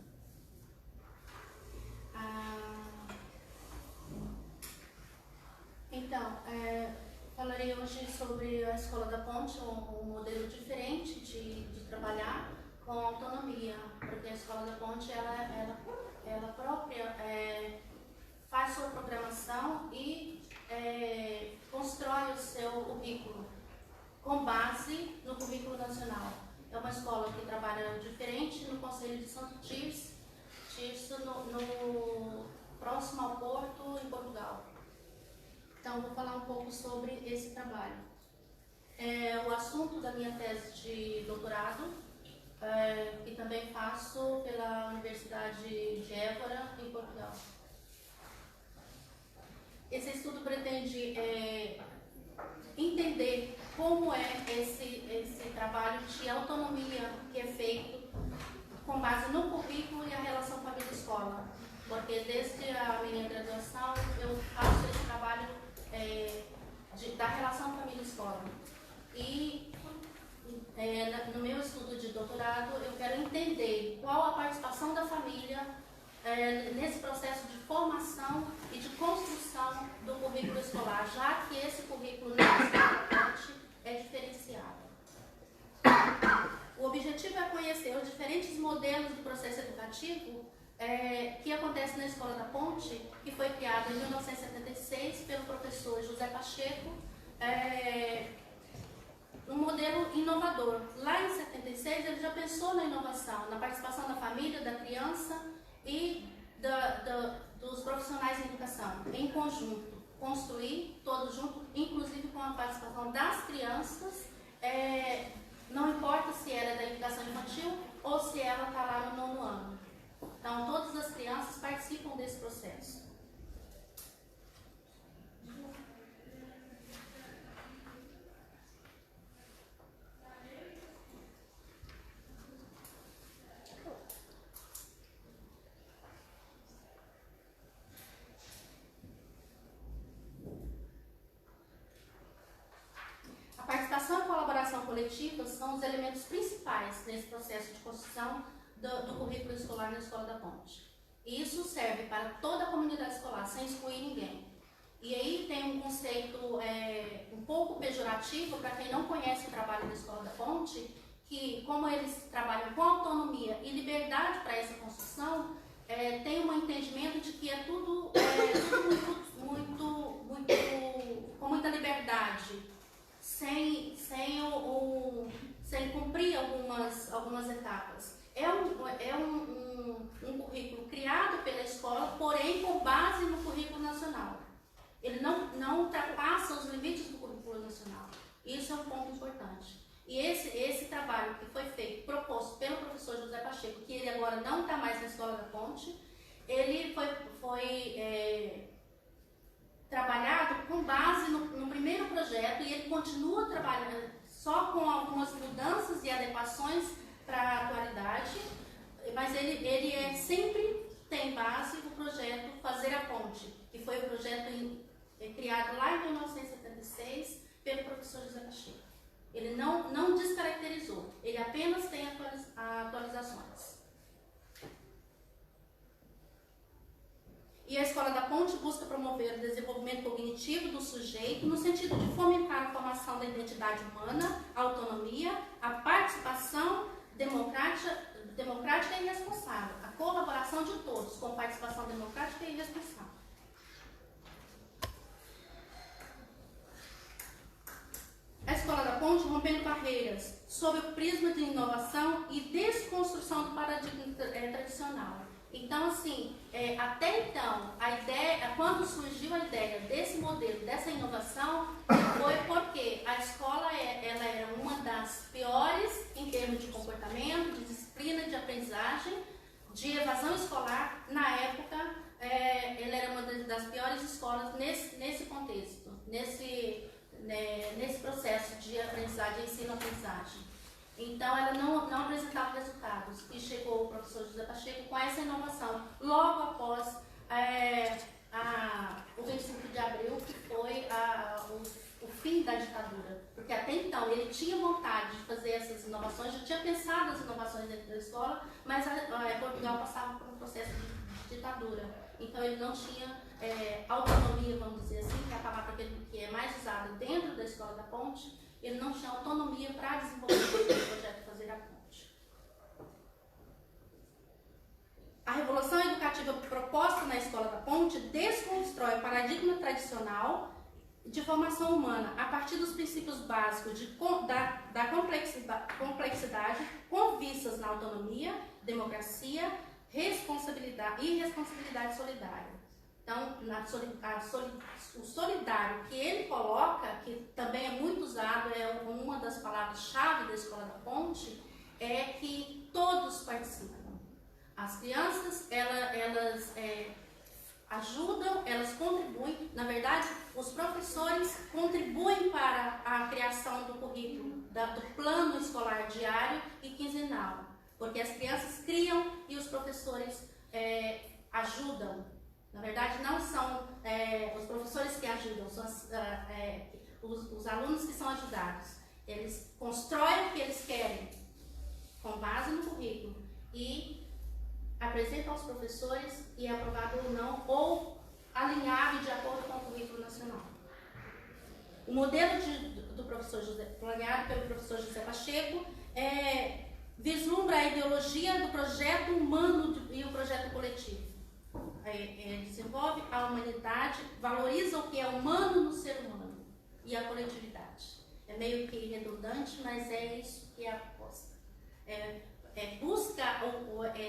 Então, falarei hoje hoje sobre a Escola da Ponte, um modelo diferente de trabalhar com autonomia, porque a Escola da Ponte, ela própria faz sua programação e constrói o seu currículo com base no currículo nacional. É uma escola que trabalha diferente no Conselho de Santo Tirso, no próximo ao Porto, em Portugal. Então, vou falar um pouco sobre esse trabalho. O assunto da minha tese de doutorado, que também faço pela Universidade de Évora, em Portugal. Esse estudo pretende entender como é esse trabalho de autonomia que é feito com base no currículo e a relação família-escola. Porque desde a minha graduação eu faço esse trabalho da relação família-escola. E no meu estudo de doutorado eu quero entender qual a participação da família nesse processo de formação e de construção do currículo escolar, já que esse currículo na Escola da Ponte é diferenciado. O objetivo é conhecer os diferentes modelos do processo educativo que acontece na Escola da Ponte, que foi criada em 1976 pelo professor José Pacheco, um modelo inovador. Lá em 76 ele já pensou na inovação, na participação da família, da criança e dos profissionais em educação, em conjunto, construir todos juntos, inclusive com a participação das crianças, não importa se ela é da educação infantil ou se ela está lá no 9º ano. Então, todas as crianças participam desse processo. A participação e colaboração coletiva são os elementos principais nesse processo de construção do currículo escolar na Escola da Ponte. E isso serve para toda a comunidade escolar, sem excluir ninguém. E aí tem um conceito um pouco pejorativo para quem não conhece o trabalho da Escola da Ponte, que como eles trabalham com autonomia e liberdade para essa construção, tem um entendimento de que é tudo com muita liberdade, sem cumprir algumas etapas. É um currículo criado pela escola, porém com base no currículo nacional. Ele não ultrapassa os limites do currículo nacional. Isso é um ponto importante. E esse trabalho que foi feito, proposto pelo professor José Pacheco, que ele agora não está mais na Escola da Ponte, ele foi trabalhado com base no primeiro projeto e ele continua trabalhando só com algumas mudanças e adequações para a atualidade, mas ele sempre tem base no projeto Fazer a Ponte, que foi um projeto criado lá em 1976 pelo professor José Pacheco. Ele não descaracterizou, ele apenas tem atualizações. E a Escola da Ponte busca promover o desenvolvimento cognitivo do sujeito no sentido de fomentar a formação da identidade humana, a autonomia, a participação democrática e responsável, a colaboração de todos com participação democrática e responsável. A Escola da Ponte rompendo barreiras sob o prisma de inovação e desconstrução do paradigma tradicional. Então, assim, até então, quando surgiu a ideia desse modelo, dessa inovação, foi porque a escola ela era uma das piores em termos de comportamento, de disciplina, de aprendizagem, de evasão escolar. Na época, ela era uma das piores escolas nesse contexto, nesse processo de aprendizagem, ensino-aprendizagem. Então, ela não apresentava resultados. E chegou o professor José Pacheco com essa inovação, logo após o 25 de abril, que foi o fim da ditadura. Porque até então ele tinha vontade de fazer essas inovações, já tinha pensado as inovações dentro da escola, mas Portugal passava por um processo de ditadura. Então, ele não tinha autonomia, vamos dizer assim, que é a palavra que é mais usada dentro da Escola da Ponte, ele não tinha autonomia para desenvolver o projeto Fazer a Ponte. A revolução educativa proposta na Escola da Ponte desconstrói o paradigma tradicional de formação humana a partir dos princípios básicos da complexidade com vistas na autonomia, democracia, responsabilidade e responsabilidade solidária. Então, o solidário que ele coloca, que também é muito usado, é uma das palavras-chave da Escola da Ponte, é que todos participam. As crianças, elas ajudam, elas contribuem. Na verdade, os professores contribuem para a criação do currículo, do plano escolar diário e quinzenal. Porque as crianças criam e os professores ajudam. Na verdade, não são os professores que ajudam, são os alunos que são ajudados. Eles constroem o que eles querem, com base no currículo, e apresentam aos professores e é aprovado ou não, ou alinhado de acordo com o currículo nacional. O modelo do professor José, planeado pelo professor José Pacheco, vislumbra a ideologia do projeto humano e o projeto coletivo. Desenvolve a humanidade, valoriza o que é humano no ser humano e a coletividade. É meio que redundante, mas é isso que é a proposta. Busca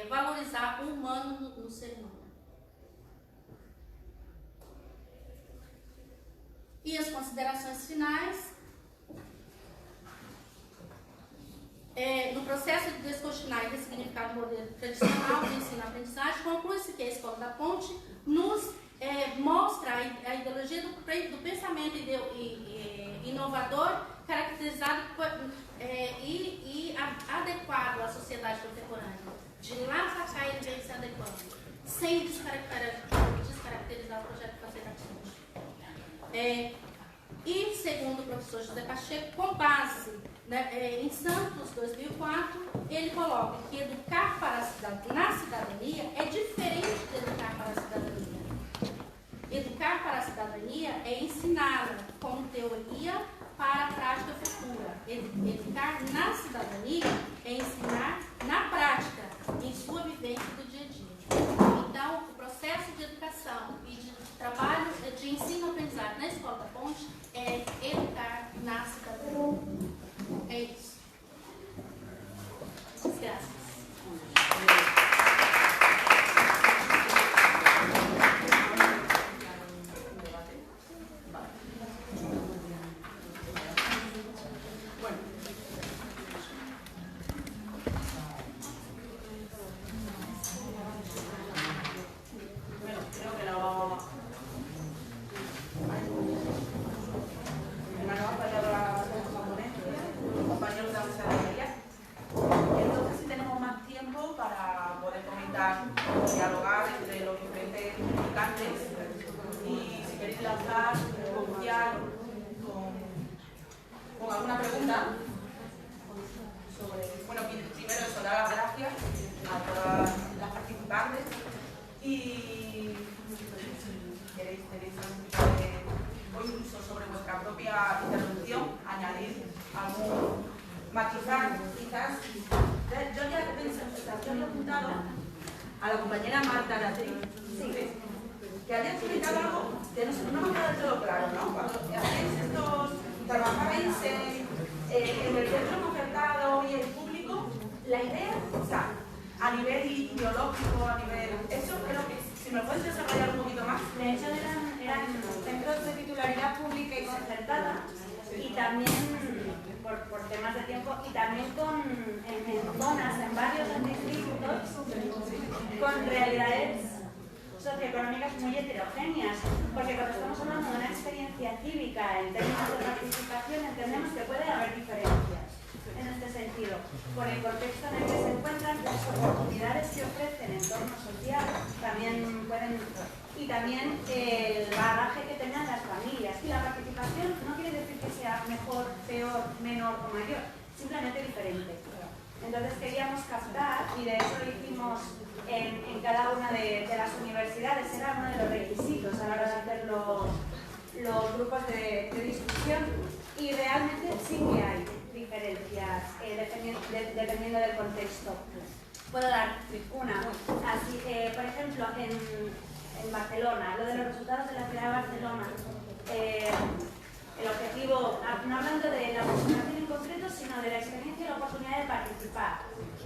valorizar o humano no ser humano. E as considerações finais. No processo de descortinar e ressignificar o modelo tradicional de ensino-aprendizagem, conclui-se que a Escola da Ponte nos mostra a ideologia do pensamento inovador, caracterizado e adequado à sociedade contemporânea. De lá para cá ele vem se adequando, sem descaracterizar o projeto Fazer a Ponte. E, segundo o professor José Pacheco, com base em Santos 2004, ele coloca que educar na cidadania é diferente de educar para a cidadania. Educar para a cidadania é ensiná-la como teoria para a prática futura. Educar na cidadania é ensinar na prática, em sua vivência do dia a dia. Então, o processo de educação e de trabalho de ensino-aprendizagem na Escola da Ponte é educar na cidadania. É isso. Graças. dialogar entre los diferentes comunicantes y si queréis lanzar con alguna pregunta sobre, bueno, primero eso, dar las gracias a todas las participantes y si queréis o incluso sobre vuestra propia intervención añadir algún matizar quizás. Yo ya he apuntado a la compañera Marta Aratriz, que haya explicado algo que no me ha quedado del todo claro, ¿no? Cuando hacéis trabajabais en el centro concertado y el público, la idea, o sea, a nivel ideológico, a nivel... Eso creo que, si me lo puedes desarrollar un poquito más. De hecho, eran centros de titularidad pública y concertada, y también, por temas de tiempo, y también en zonas, en barrios distritos, con realidades socioeconómicas muy heterogéneas, porque cuando estamos hablando de una experiencia cívica en términos de participación, entendemos que puede haber diferencias en este sentido, por el contexto en el que se encuentran, las oportunidades que ofrecen en entorno social también pueden, y también el bagaje que tengan las familias. Y la participación no quiere decir que sea mejor, peor, menor o mayor, simplemente diferente. Entonces queríamos captar, y de eso lo hicimos en cada una de las universidades, era uno de los requisitos a la hora de hacer los grupos de discusión, y realmente sí que hay diferencias dependiendo del contexto. Puedo dar una. Así, por ejemplo, en Barcelona, lo de los resultados de la ciudad de Barcelona, el objetivo, no hablando de la presentación en concreto, sino de la experiencia y la oportunidad de participar,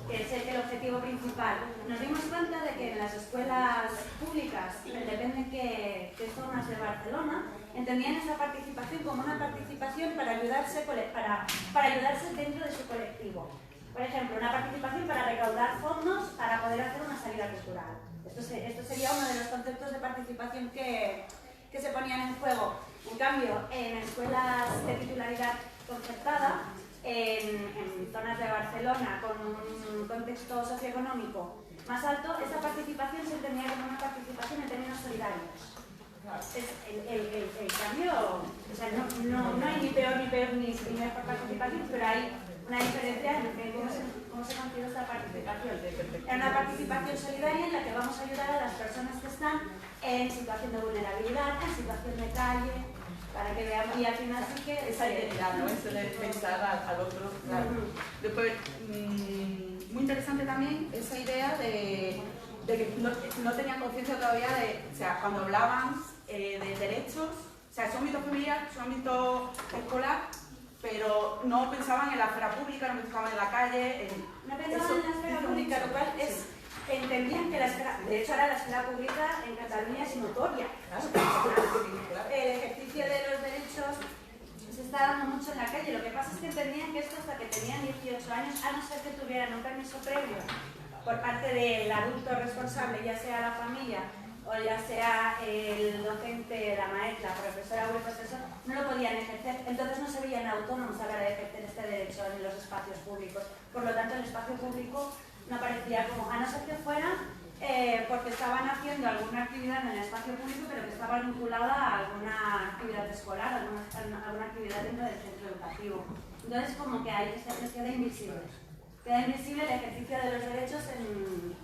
que es el objetivo principal. Nos dimos cuenta de que en las escuelas públicas, depende qué zonas de Barcelona, entendían esa participación como una participación para ayudarse dentro de su colectivo. Por ejemplo, una participación para recaudar fondos para poder hacer una salida cultural. Esto sería uno de los conceptos de participación que se ponían en juego. En cambio, en escuelas de titularidad concertada, en zonas de Barcelona con un contexto socioeconómico más alto, esa participación se entendía como una participación en términos solidarios. El cambio, o sea, no hay ni peor ni mejor participación, pero hay una diferencia en cómo se concibe esta participación. Es una participación solidaria en la que vamos a ayudar a las personas que están en situación de vulnerabilidad, en situación de calle, para que veamos, y al final sí que... Esa identidad, ¿no? Eso de pensar al otro, claro. Después, muy interesante también esa idea de que no tenían conciencia todavía de, o sea, cuando hablaban de derechos, o sea, su ámbito familiar, su ámbito escolar, pero no pensaban en la esfera pública, no pensaban en la calle. No pensaban en la esfera pública, lo cual es... Entendían que la esfera, de hecho ahora la esfera pública en Cataluña es notoria. El ejercicio de los derechos se está dando mucho en la calle. Lo que pasa es que entendían que esto hasta que tenían 18 años, a no ser que tuvieran un permiso previo por parte del adulto responsable, ya sea la familia o ya sea el docente, la maestra, profesora o el profesor, no lo podían ejercer. Entonces no se veían autónomos a la hora de ejercer este derecho en los espacios públicos. Por lo tanto, el espacio público no parecía como, a no ser que fuera porque estaban haciendo alguna actividad en el espacio público, pero que estaba vinculada a alguna actividad escolar, alguna actividad dentro del centro educativo. Entonces, como que ahí se queda invisible. Queda invisible el ejercicio de los derechos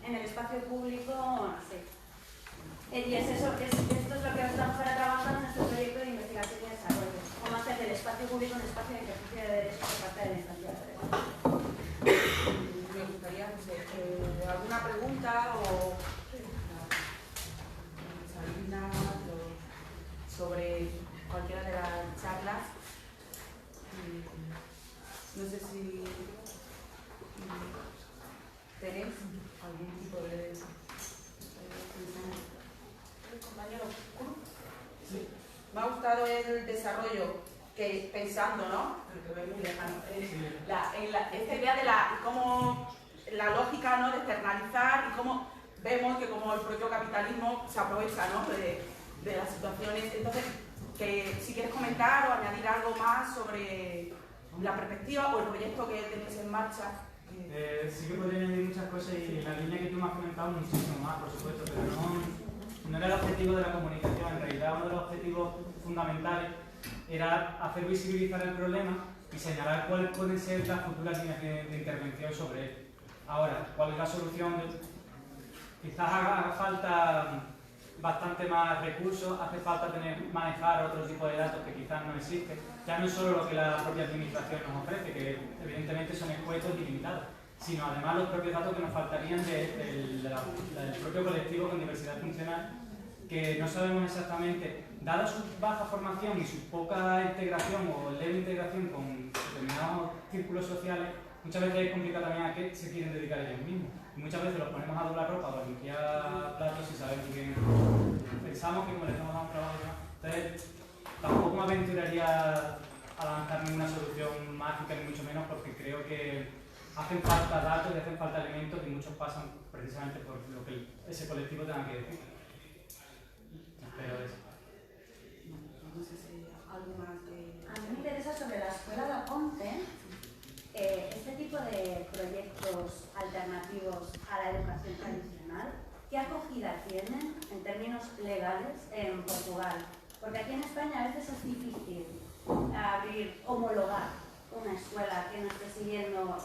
en el espacio público, sí. Y es eso, esto es lo que estamos ahora trabajando en nuestro proyecto de investigación y desarrollo. Cómo hacer del espacio público un espacio de ejercicio de derechos por parte de la instancia de derechos. Me gustaría, no sé, alguna pregunta o Sabina sobre cualquiera de las charlas. No sé si tenéis algún tipo de compañero. Sí. Me ha gustado el desarrollo que pensando, ¿no? Que ve muy lejano. Esta idea de cómo la lógica, ¿no?, de externalizar y cómo vemos que como el propio capitalismo se aprovecha, ¿no?, de las situaciones. Entonces, que si quieres comentar o añadir algo más sobre la perspectiva o el proyecto que tenéis en marcha. Sí que podría añadir muchas cosas y en la línea que tú me has comentado muchísimo más, por supuesto, pero no era el objetivo de la comunicación. En realidad, uno de los objetivos fundamentales era hacer visibilizar el problema y señalar cuáles pueden ser las futuras líneas de intervención sobre él. Ahora, ¿cuál es la solución? Quizás haga falta bastante más recursos, hace falta manejar otro tipo de datos que quizás no existen. Ya no es solo lo que la propia administración nos ofrece, que evidentemente son escuetos y limitados, sino además los propios datos que nos faltarían del propio colectivo con diversidad funcional, que no sabemos exactamente, dada su baja formación y su poca integración o leve integración con determinados círculos sociales, muchas veces es complicado también a qué se quieren dedicar ellos mismos. Y muchas veces los ponemos a doblar ropa o a limpiar platos y sabemos que pensamos que como les estamos dando trabajo y demás. Entonces, tampoco me aventuraría a lanzar ninguna solución mágica, ni mucho menos, porque creo que hacen falta datos y hacen falta elementos y muchos pasan precisamente por lo que ese colectivo tenga que decir. Espero eso. No sé si algo más que... A mí me interesa sobre la escuela de Aponte, este tipo de proyectos alternativos a la educación tradicional. ¿Qué acogida tienen en términos legales en Portugal? Porque aquí en España a veces es difícil homologar una escuela que no esté siguiendo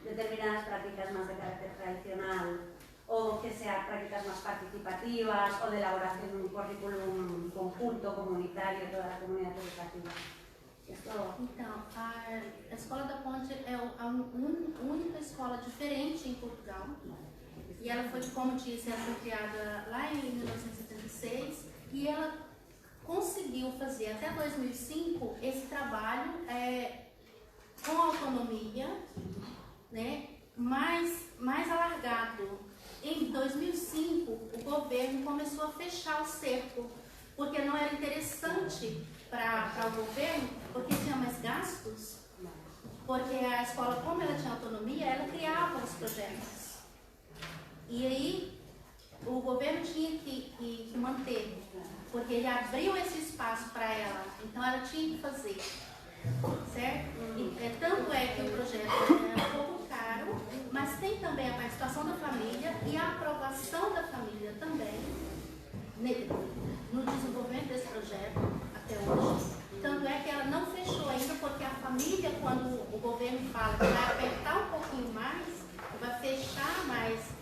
determinadas prácticas más de carácter tradicional, o que sean prácticas más participativas, o de elaboración de un currículum conjunto, comunitario, toda la comunidad educativa. Esto... Então, a Escola da Ponte é a única escola diferente em Portugal. E ela foi, como disse, ela foi criada lá em 1976 e ela conseguiu fazer até 2005 esse trabalho com autonomia, né, mais alargado. Em 2005, o governo começou a fechar o cerco, porque não era interessante para o governo, porque tinha mais gastos, porque a escola, como ela tinha autonomia, ela criava os projetos. E aí, o governo tinha que manter, porque ele abriu esse espaço para ela, então ela tinha que fazer, certo? E, tanto é que o projeto é um pouco caro, mas tem também a participação da família e a aprovação da família também no desenvolvimento desse projeto até hoje. Tanto é que ela não fechou ainda, porque a família, quando o governo fala que vai apertar um pouquinho mais, vai fechar mais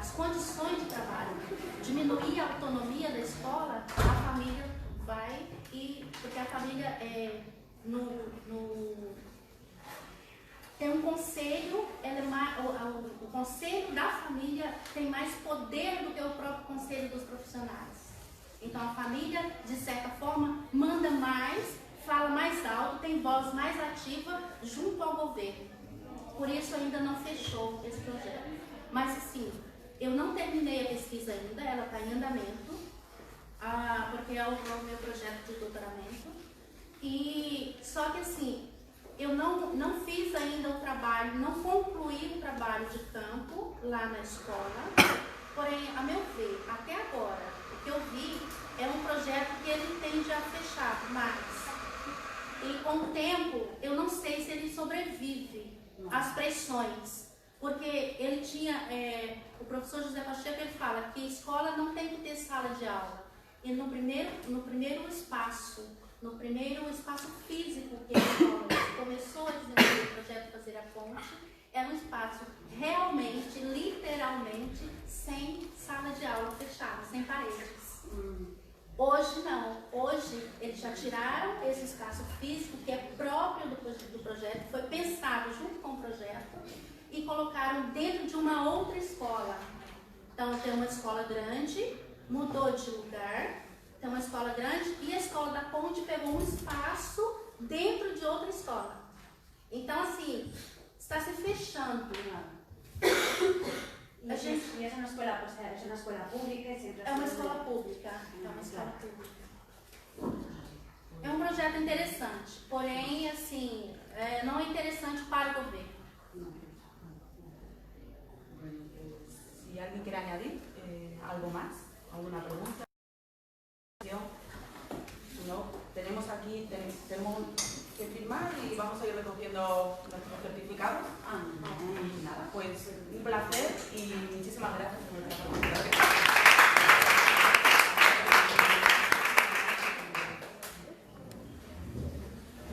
as condições de trabalho, diminuir a autonomia da escola, a família vai, porque a família tem um conselho, o conselho da família tem mais poder do que o próprio conselho dos profissionais. Então a família, de certa forma, manda mais, fala mais alto, tem voz mais ativa junto ao governo. Por isso ainda não fechou esse projeto. Mas assim, eu não terminei a pesquisa ainda, ela está em andamento, porque é o meu projeto de doutoramento. E só que assim, eu não fiz ainda o trabalho, não concluí o trabalho de campo lá na escola. Porém, a meu ver, até agora, o que eu vi é um projeto que ele tende a fechar mais. E com o tempo, eu não sei se ele sobrevive às pressões. Porque ele tinha, o professor José Pacheco, ele fala que a escola não tem que ter sala de aula. E no primeiro espaço físico que ele começou a desenvolver o projeto Fazer a Ponte, era um espaço realmente, literalmente, sem sala de aula fechada, sem paredes. Hoje não. Hoje eles já tiraram esse espaço físico que é próprio do projeto, foi pensado junto com o projeto, e colocaram dentro de uma outra escola. Então tem uma escola grande, mudou de lugar, tem uma escola grande e a Escola da Ponte pegou um espaço dentro de outra escola. Então assim, está se fechando. Y es una escuela, pues, es una escuela pública y siempre... É uma escola pública. É uma escola pública. É um projeto interessante, porém assim, não é interessante para o governo. Si alguien quiere añadir algo más, alguna pregunta, no, tenemos aquí, tenemos que firmar y vamos a ir recogiendo nuestros certificados. Y nada, pues un placer y muchísimas gracias por el trabajo.